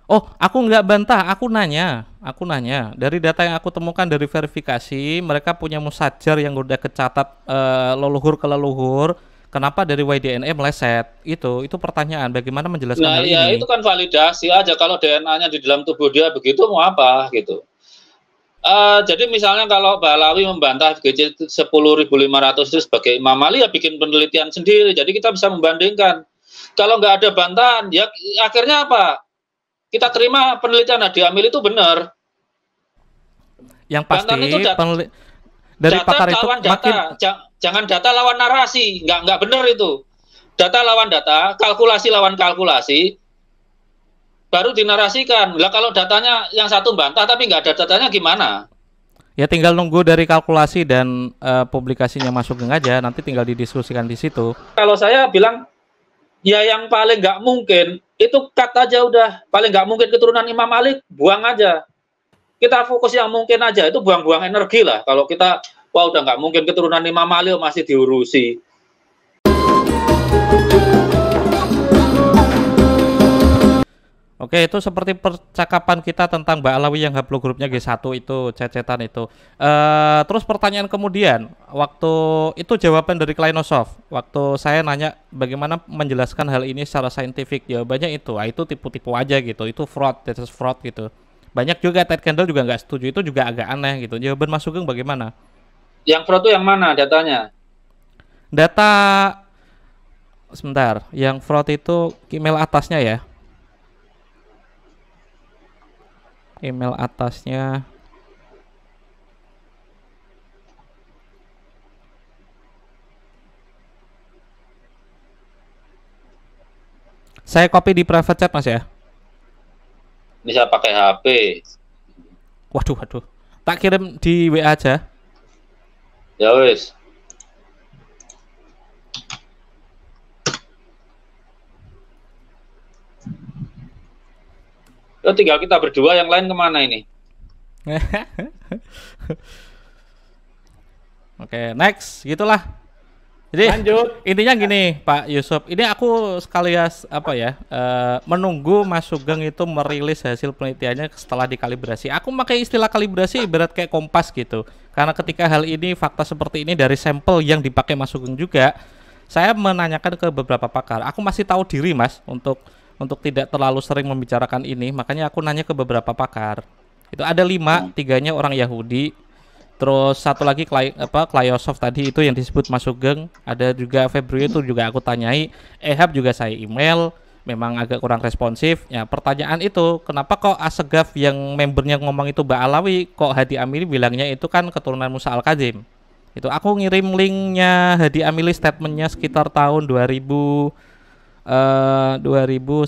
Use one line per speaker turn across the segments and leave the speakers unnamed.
Oh, aku nggak bantah, aku nanya. Dari data yang aku temukan dari verifikasi, mereka punya musajar yang udah kecatat leluhur ke leluhur. Kenapa dari YDNE meleset? Itu pertanyaan. Bagaimana menjelaskan
Nah,
hal
ya itu
ini?
kan validasi aja kalau DNA-nya di dalam tubuh dia begitu mau apa gitu. Jadi misalnya kalau Balawi membantah GC 10.500 itu sebagai Imam Ali ya bikin penelitian sendiri. Jadi kita bisa membandingkan. Kalau nggak ada bantahan, ya akhirnya apa? Kita terima penelitian Hadi Amil itu benar.
Yang
Bantahan itu
pasti dari
data
pakar itu
lawan
makin
data, jangan data lawan narasi, nggak benar itu. Data lawan data, kalkulasi lawan kalkulasi, baru dinarasikan. Lah kalau datanya yang satu bantah tapi nggak ada datanya gimana?
ya tinggal nunggu dari kalkulasi dan publikasinya masuk geng aja. Nanti tinggal didiskusikan di situ.
Kalau saya bilang ya yang paling nggak mungkin itu cut aja udah, paling nggak mungkin keturunan Imam Ali buang aja. Kita fokus yang mungkin aja, itu buang-buang energi lah. Kalau kita wah udah nggak mungkin keturunan Imam Ali masih diurusi.
Oke, itu seperti percakapan kita tentang Mbak Alawi yang haplogrupnya G1 itu, cecetan itu. Terus pertanyaan kemudian, waktu itu jawaban dari Kleinosoft. Waktu saya nanya bagaimana menjelaskan hal ini secara saintifik, jawabannya itu, itu tipu-tipu aja gitu, itu fraud, that is fraud gitu. Banyak juga Ted Kendall juga nggak setuju, itu juga agak aneh gitu. Jawaban Mas Sugeng bagaimana?
Yang fraud itu yang mana datanya?
Data, sebentar, yang fraud itu email atasnya ya, email atasnya. Saya copy di private chat Mas ya.
Bisa pakai HP.
Waduh, waduh. Tak kirim di WA aja.
Ya wis. Ya tinggal kita berdua, yang lain kemana ini?
Oke, next, gitulah. Jadi
Lanjut.
intinya gini, Pak Yusuf. Ini aku sekalian apa ya? Menunggu Mas Sugeng itu merilis hasil penelitiannya setelah dikalibrasi. Aku pakai istilah kalibrasi ibarat kayak kompas gitu. Karena ketika hal ini fakta seperti ini dari sampel yang dipakai Mas Sugeng juga, saya menanyakan ke beberapa pakar. Aku masih tahu diri, Mas, untuk tidak terlalu sering membicarakan ini. Makanya aku nanya ke beberapa pakar. Itu ada 5, tiganya orang Yahudi. Terus satu lagi Kliosoft tadi itu yang disebut Mas Sugeng. Ada juga Februari itu juga aku tanyai. Ehab juga saya email. Memang agak kurang responsif. Ya pertanyaan itu, kenapa kok Asegaf yang membernya ngomong itu Mbak Alawi, kok Hadi Amili bilangnya itu kan keturunan Musa Al-Kadzim? Itu aku ngirim linknya Hadi Amili statementnya sekitar tahun 2000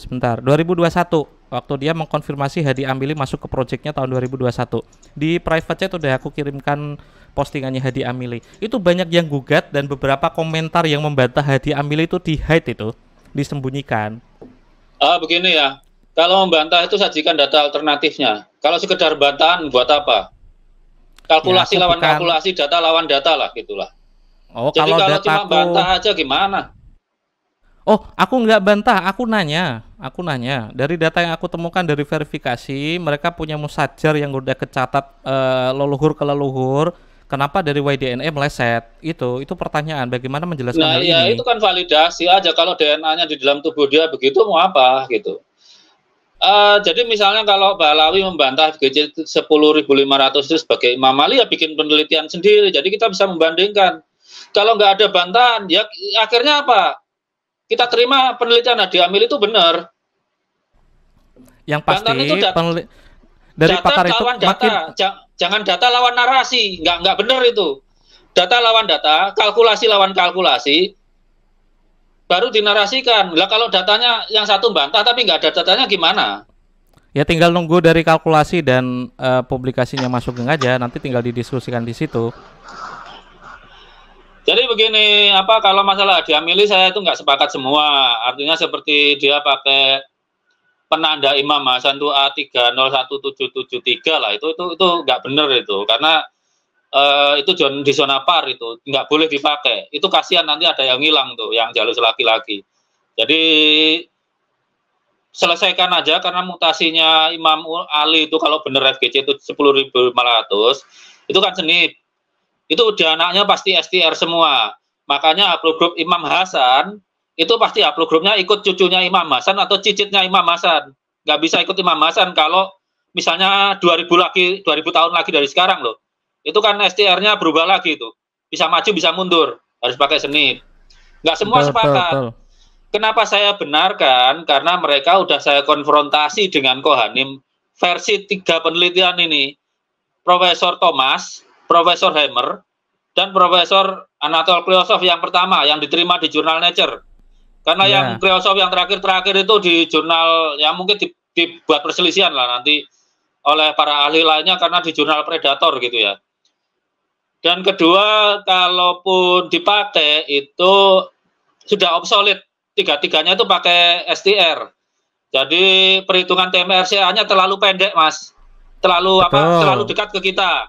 sebentar 2021 waktu dia mengkonfirmasi Hadi Amili masuk ke projectnya tahun 2021. Di private chat udah aku kirimkan postingannya Hadi Amili. Itu banyak yang gugat dan beberapa komentar yang membantah Hadi Amili itu di hide, itu disembunyikan.
Begini ya. Kalau membantah itu sajikan data alternatifnya. Kalau sekedar bantahan buat apa?
Ya
Kalkulasi
aku
lawan
bukan.
kalkulasi, data lawan data lah gitulah.
Oh,
Jadi
kalau
kalau cuma
dataku.
bantah aja gimana?
Oh, aku nggak bantah, aku nanya. Dari data yang aku temukan dari verifikasi, mereka punya musajar yang udah kecatat leluhur ke leluhur. Kenapa dari YDNE meleset? Itu pertanyaan. Bagaimana menjelaskan
Nah,
hal
ya itu
ini?
kan validasi aja kalau DNA-nya di dalam tubuh dia begitu mau apa gitu. Jadi misalnya kalau Balawi membantah GC 10.500 itu sebagai Imam Ali ya bikin penelitian sendiri. Jadi kita bisa membandingkan. Kalau nggak ada bantahan, ya akhirnya apa? Kita terima penelitian Hadi Amil itu benar.
Yang
Bantahan itu
pasti dari
data
pakar itu
lawan
makin.
data, jangan data lawan narasi, nggak benar itu. Data lawan data, kalkulasi lawan kalkulasi, baru dinarasikan. Lah kalau datanya yang satu bantah tapi nggak ada datanya gimana?
Ya tinggal nunggu dari kalkulasi dan publikasinya masuk geng aja. Nanti tinggal didiskusikan di situ.
Jadi begini, apa kalau masalah diamili saya itu nggak sepakat semua. Artinya seperti dia pakai penanda Imam Hasan itu A301773 lah, itu nggak benar itu, karena itu di zona par, itu nggak boleh dipakai. Itu kasihan nanti ada yang hilang tuh, yang jalur laki-laki. Jadi selesaikan aja karena mutasinya Imam Ali itu kalau benar FGC itu 10.500 itu kan SNP. Itu udah anaknya pasti STR semua. Makanya haplogrup Imam Hasan itu pasti haplogrupnya ikut cucunya Imam Hasan atau cicitnya Imam Hasan. Nggak bisa ikut Imam Hasan kalau misalnya 2000 tahun lagi dari sekarang loh. Itu kan STR-nya berubah lagi itu. Bisa maju, bisa mundur. Harus pakai SNP. Nggak semua sepakat. Betul. Kenapa saya benarkan? Karena mereka udah saya konfrontasi dengan Kohanim versi 3 penelitian ini. Profesor Thomas, Profesor Hammer, dan Profesor Anatol Kryosov yang pertama yang diterima di jurnal Nature. Karena yang Kryosov yang terakhir itu di jurnal yang mungkin dibuat perselisihan lah nanti oleh para ahli lainnya karena di jurnal Predator gitu ya. Dan kedua, kalaupun dipakai itu sudah obsolete. Tiga-tiganya itu pakai STR. Jadi perhitungan TMRCA-nya terlalu pendek, Mas. Terlalu dekat ke kita.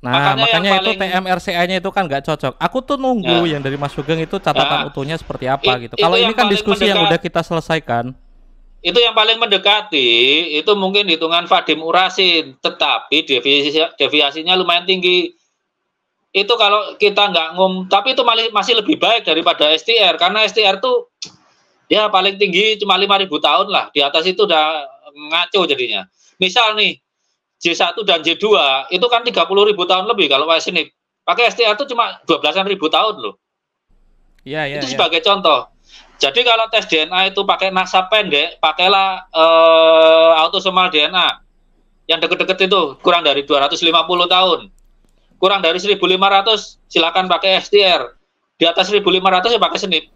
Nah, makanya itu TMRCA-nya itu kan nggak cocok. Aku tuh nunggu yang dari Mas Sugeng itu catatan utuhnya seperti apa gitu. Kalau ini kan diskusi yang udah kita selesaikan.
Itu yang paling mendekati, itu mungkin hitungan Vadim Urasin, tetapi deviasinya lumayan tinggi. Itu kalau kita nggak tapi itu masih lebih baik daripada STR, karena STR tuh ya paling tinggi cuma 5.000 tahun lah, di atas itu udah ngaco jadinya. Misal nih, J1 dan J2 itu kan 30.000 tahun lebih kalau SNP. Pakai STR itu cuma 12.000 tahun loh.
Iya.
Itu sebagai contoh. Jadi kalau tes DNA itu pakai NASA pendek, pakailah autosomal DNA yang deket-deket itu kurang dari 250 tahun. Kurang dari 1.500 silakan pakai STR. Di atas 1.500 ya pakai SNP.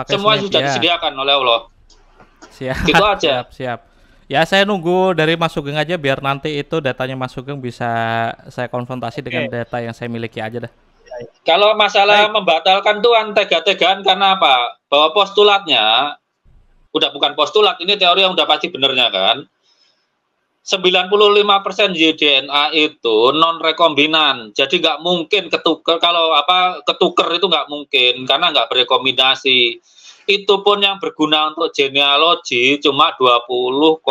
Semua sudah disediakan oleh Allah.
Siap.
Gitu aja.
Siap. Ya saya nunggu dari Mas Sugeng aja biar nanti itu datanya Mas Sugeng bisa saya konfrontasi dengan data yang saya miliki aja dah.
Kalau masalah membatalkan tuh tega-tegaan karena apa? Bahwa postulatnya udah bukan postulat, ini teori yang udah pasti benernya kan. 95% DNA itu non rekombinan. Jadi nggak mungkin ketuker, kalau ketuker itu nggak mungkin karena nggak berekombinasi. Itu pun yang berguna untuk genealogi cuma 20,8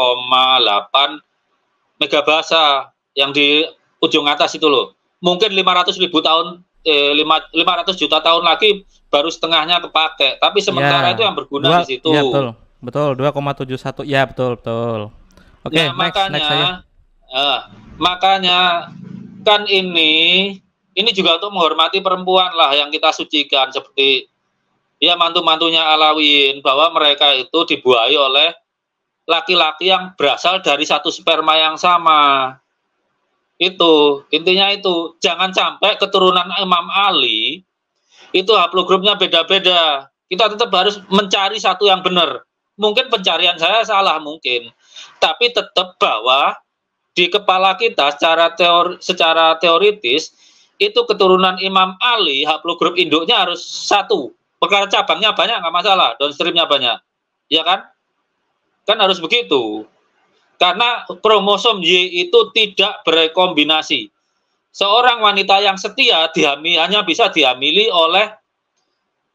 megabasa yang di ujung atas itu loh. Mungkin 500.000 tahun 500 juta tahun lagi baru setengahnya kepake. Tapi sementara itu yang berguna di situ.
Ya betul 2,71. Ya betul. Oke,
makanya kan ini juga untuk menghormati perempuan lah yang kita sucikan, seperti ya mantu-mantunya Alawiyin, bahwa mereka itu dibuahi oleh laki-laki yang berasal dari satu sperma yang sama. Itu intinya, itu jangan sampai keturunan Imam Ali itu haplogrupnya beda-beda. Kita tetap harus mencari satu yang benar. Mungkin pencarian saya salah mungkin, tapi tetap bahwa di kepala kita secara teoritis itu keturunan Imam Ali haplogrup induknya harus satu. Perkara cabangnya banyak nggak masalah, downstreamnya banyak, ya kan? Kan harus begitu. Karena kromosom Y itu tidak berekombinasi. Seorang wanita yang setia hanya bisa dihamili oleh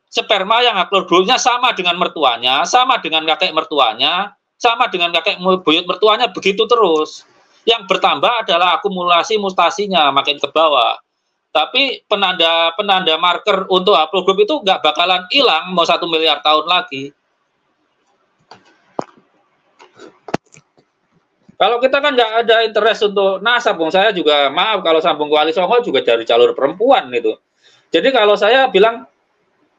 sperma yang haplogrupnya sama dengan mertuanya, sama dengan kakek mertuanya, sama dengan kakek buyut mertuanya, begitu terus. Yang bertambah adalah akumulasi mutasinya makin ke bawah. Tapi penanda marker untuk haplogrup itu nggak bakalan hilang mau 1 miliar tahun lagi. Kalau kita kan nggak ada interest untuk nasab, saya juga maaf kalau sambung ke Wali Songo juga dari jalur perempuan itu. Jadi kalau saya bilang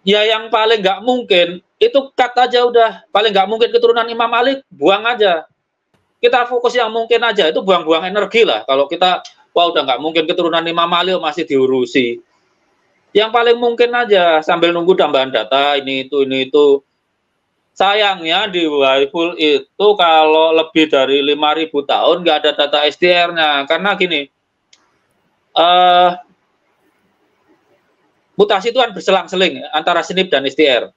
ya yang paling nggak mungkin itu cut aja udah, paling nggak mungkin keturunan Imam Ali buang aja. Kita fokus yang mungkin aja, itu buang-buang energi lah. Kalau kita wah udah nggak mungkin keturunan Imam Ali masih diurusi. Yang paling mungkin aja sambil nunggu tambahan data ini itu. Sayangnya di Waiful itu kalau lebih dari 5.000 tahun nggak ada data STR-nya, karena gini, mutasi itu kan berselang-seling antara SNP dan STR.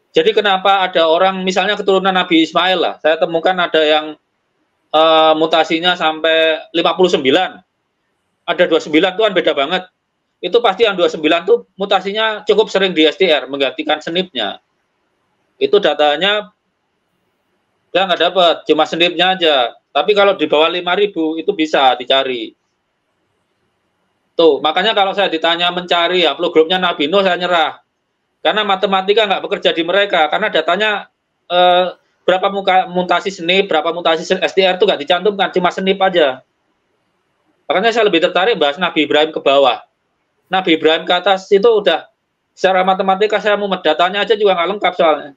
Jadi kenapa ada orang misalnya keturunan Nabi Ismail lah, saya temukan ada yang mutasinya sampai 59, ada 29 itu kan beda banget. Itu pasti yang 29 tuh mutasinya cukup sering di STR menggantikan SNP-nya. Itu datanya Ya nggak dapat, cuma SNP-nya aja. Tapi kalau di bawah 5.000 itu bisa dicari. Tuh, makanya kalau saya ditanya mencari ya grupnya Nabi Nuh, saya nyerah. Karena matematika nggak bekerja di mereka, karena datanya berapa mutasi SNP, berapa mutasi STR itu nggak dicantumkan, cuma SNP aja. Makanya saya lebih tertarik bahas Nabi Ibrahim ke bawah. Nabi Ibrahim ke atas itu udah secara matematika saya mau datanya aja juga nggak lengkap soalnya.